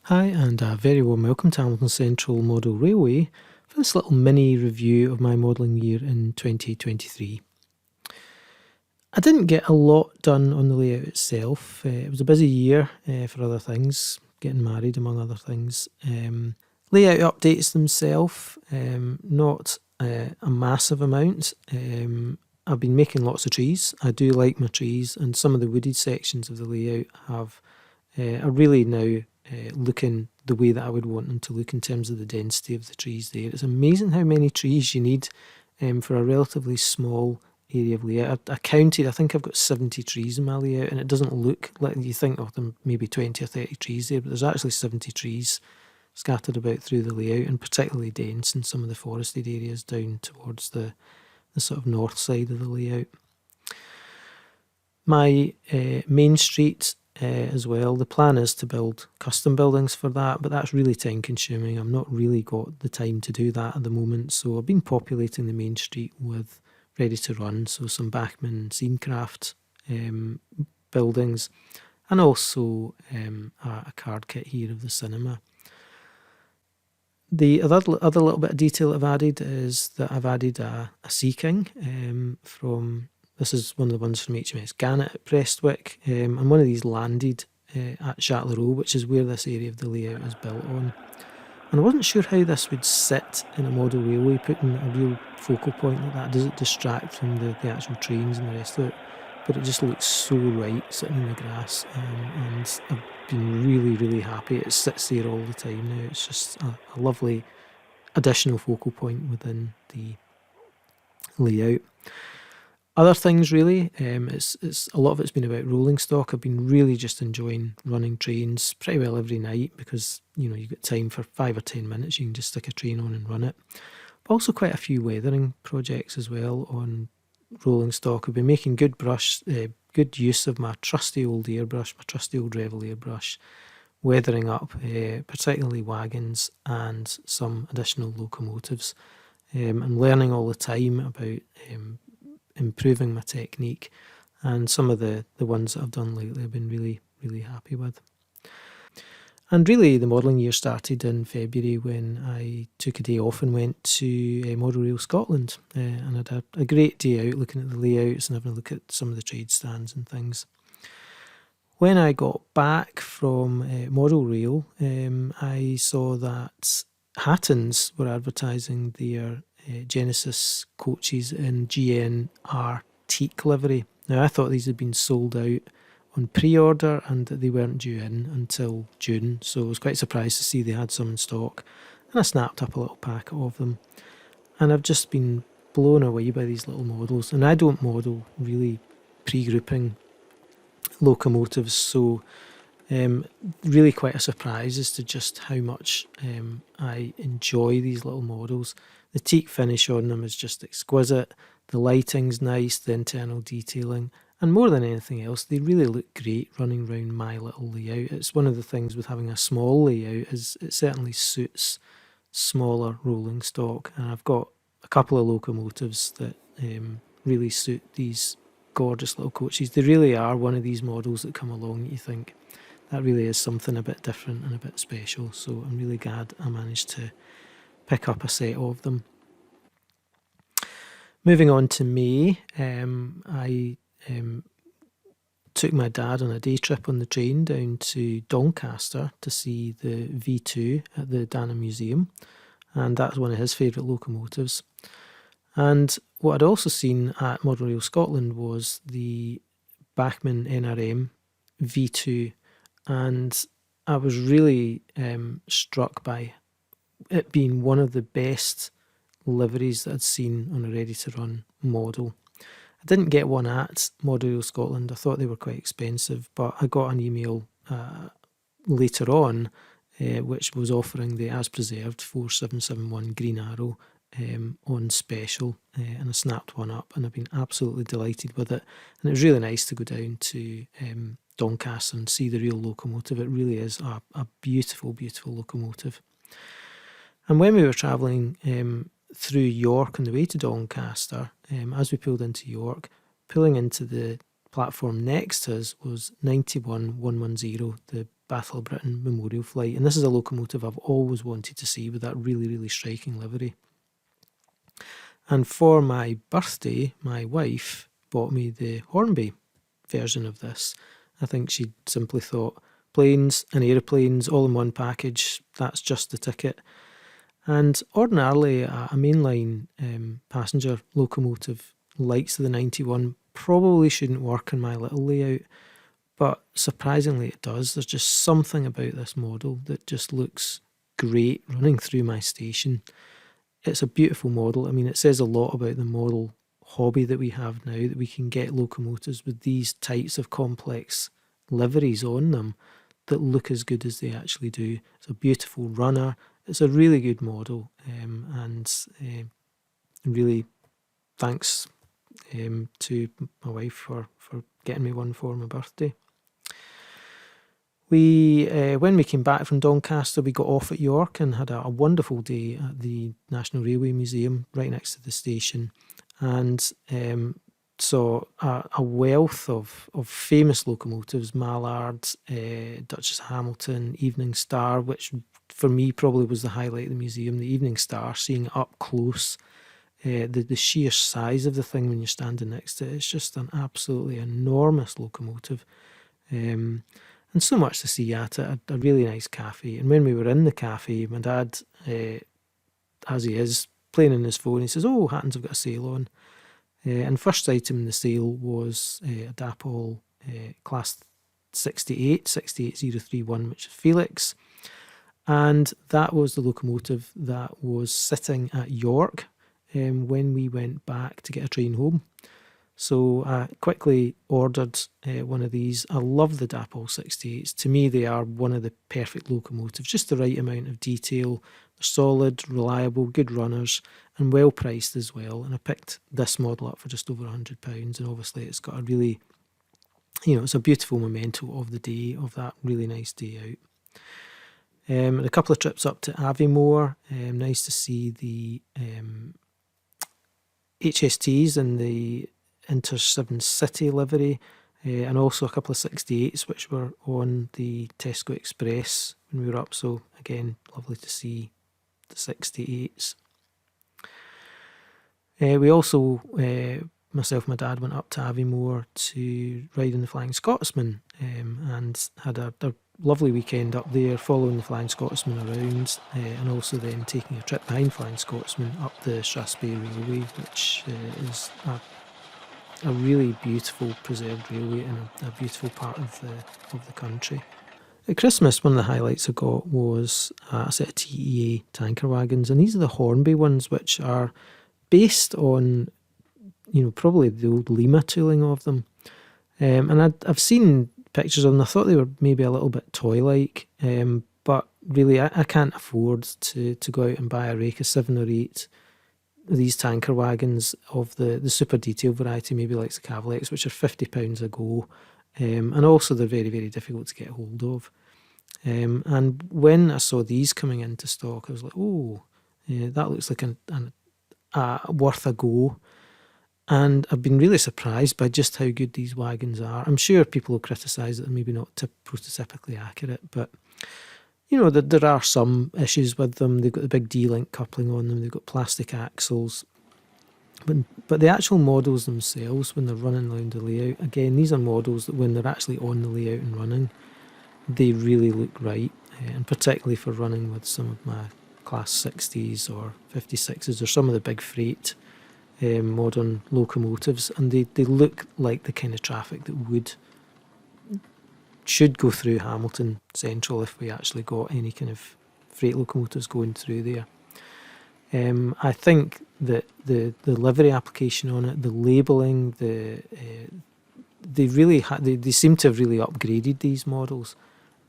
Hi, and a very warm welcome to Hamilton Central Model Railway for this little mini review of my modelling year in 2023. I didn't get a lot done on the layout itself. It was a busy year for other things, getting married among other things. Layout updates themselves, not a massive amount. I've been making lots of trees. I do like my trees, and some of the wooded sections of the layout are really now looking the way that I would want them to look in terms of the density of the trees there. It's amazing how many trees you need for a relatively small area of layout. I counted, I think I've got 70 trees in my layout, and it doesn't look like you think of them maybe 20 or 30 trees there, but there's actually 70 trees scattered about through the layout, and particularly dense in some of the forested areas down towards the sort of north side of the layout. My main street as well, the plan is to build custom buildings for that, but that's really time consuming. I've not really got the time to do that at the moment, so I've been populating the main street with ready to run, so some Bachmann Scenecraft buildings, and also a card kit here of the cinema. The other little bit of detail I've added is that I've added a Sea King from, this is one of the ones from HMS Gannet at Prestwick, and one of these landed at Châtellerault, which is where this area of the layout is built on. And I wasn't sure how this would sit in a model railway, putting a real focal point like that. Does it distract from the actual trains and the rest of it? But it just looks so right sitting in the grass, and I've been really happy. It sits there all the time now. It's just a lovely additional focal point within the layout. Other things really, it's a lot of it's been about rolling stock. I've been really just enjoying running trains pretty well every night because, you know, you've got time for 5 or 10 minutes, you can just stick a train on and run it. But also quite a few weathering projects as well on rolling stock. I've been making good use of my trusty old airbrush, my trusty old Revel airbrush, weathering up particularly wagons and some additional locomotives. I'm learning all the time about improving my technique, and some of the ones that I've done lately I've been really happy with. And really the modelling year started in February when I took a day off and went to Model Rail Scotland, and I had a great day out looking at the layouts and having a look at some of the trade stands and things. When I got back from Model Rail, I saw that Hattons were advertising their Genesis coaches in GNR teak livery. Now I thought these had been sold out on pre-order and that they weren't due in until June, so I was quite surprised to see they had some in stock, and I snapped up a little packet of them, and I've just been blown away by these little models. And I don't model really pre-grouping locomotives, so really quite a surprise as to just how much I enjoy these little models. The teak finish on them is just exquisite, the lighting's nice, the internal detailing, and more than anything else, they really look great running around my little layout. It's one of the things with having a small layout, is it certainly suits smaller rolling stock, and I've got a couple of locomotives that really suit these gorgeous little coaches. They really are one of these models that come along that you think, that really is something a bit different and a bit special, so I'm really glad I managed to pick up a set of them. Moving on to May, I took my dad on a day trip on the train down to Doncaster to see the V2 at the Dana Museum, and that's one of his favourite locomotives. And what I'd also seen at Model Rail Scotland was the Bachmann NRM V2, and I was really struck by it being one of the best liveries that I'd seen on a ready-to-run model. I didn't get one at Model Rail Scotland. I thought they were quite expensive, but I got an email later on which was offering the as preserved 4771 Green Arrow on special, and I snapped one up, and I've been absolutely delighted with it. And it was really nice to go down to Doncaster and see the real locomotive. It really is a beautiful locomotive. And when we were travelling through York on the way to Doncaster, as we pulled into York, pulling into the platform next to us was 91110, the Battle of Britain Memorial Flight, and this is a locomotive I've always wanted to see with that really, really striking livery. And for my birthday, my wife bought me the Hornby version of this. I think she simply thought, planes and aeroplanes all in one package, that's just the ticket. And ordinarily a mainline passenger locomotive likes the 91 probably shouldn't work in my little layout, but surprisingly it does. There's just something about this model that just looks great running through my station. It's a beautiful model. I mean, it says a lot about the model hobby that we have now, that we can get locomotives with these types of complex liveries on them that look as good as they actually do. It's a beautiful runner. It's a really good model, and really thanks to my wife for getting me one for my birthday. When we came back from Doncaster, we got off at York and had a wonderful day at the National Railway Museum right next to the station, and saw a wealth of famous locomotives: Mallard, Duchess Hamilton, Evening Star, which for me probably was the highlight of the museum. The Evening Star, seeing it up close, the sheer size of the thing when you're standing next to it, it's just an absolutely enormous locomotive. And so much to see at it, a really nice cafe. And when we were in the cafe, my dad, as he is, playing on his phone, he says, "Oh, Hattons have got a sale on." And first item in the sale was a Dapol Class 68031, which is Felix. And that was the locomotive that was sitting at York when we went back to get a train home. So I quickly ordered one of these. I love the Dapol 68s. To me, they are one of the perfect locomotives, just the right amount of detail. They're solid, reliable, good runners, and well priced as well. And I picked this model up for just over £100, and obviously it's got a really, it's a beautiful memento of the day, of that really nice day out. And a couple of trips up to Aviemore. Nice to see the HSTs and the Inter-7 City livery, and also a couple of 68s which were on the Tesco Express when we were up. So again, lovely to see the 68s. We also, myself and my dad, went up to Aviemore to ride in the Flying Scotsman, and had a lovely weekend up there, following the Flying Scotsman around, and also then taking a trip behind Flying Scotsman up the Strathspey Railway, which is a really beautiful preserved railway and a beautiful part of the country. At Christmas, one of the highlights I got was a set of TEA tanker wagons, and these are the Hornby ones, which are based on, probably the old Lima tooling of them. And I've seen pictures of them. I thought they were maybe a little bit toy-like, but really I can't afford to go out and buy a rake of 7 or 8 of these tanker wagons of the super detail variety, maybe like the Cavalex, which are £50 a go, and also they're very, very difficult to get hold of. And when I saw these coming into stock, I was like, oh, that looks like worth a go. And I've been really surprised by just how good these wagons are. I'm sure people will criticise that they're maybe not prototypically accurate, but there are some issues with them. They've got the big D-link coupling on them. They've got plastic axles. But the actual models themselves, when they're running around the layout, again, these are models that when they're actually on the layout and running, they really look right. And particularly for running with some of my Class 60s or 56s or some of the big freight modern locomotives, and they look like the kind of traffic that should go through Hamilton Central if we actually got any kind of freight locomotives going through there. I think that the livery application on it, the labelling, they seem to have really upgraded these models,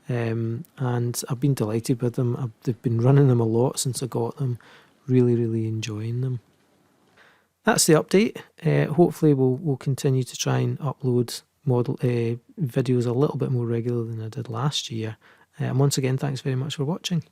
and I've been delighted with them. They've been running them a lot since I got them, really, really enjoying them. That's the update. Hopefully we'll continue to try and upload videos a little bit more regular than I did last year. And once again, thanks very much for watching.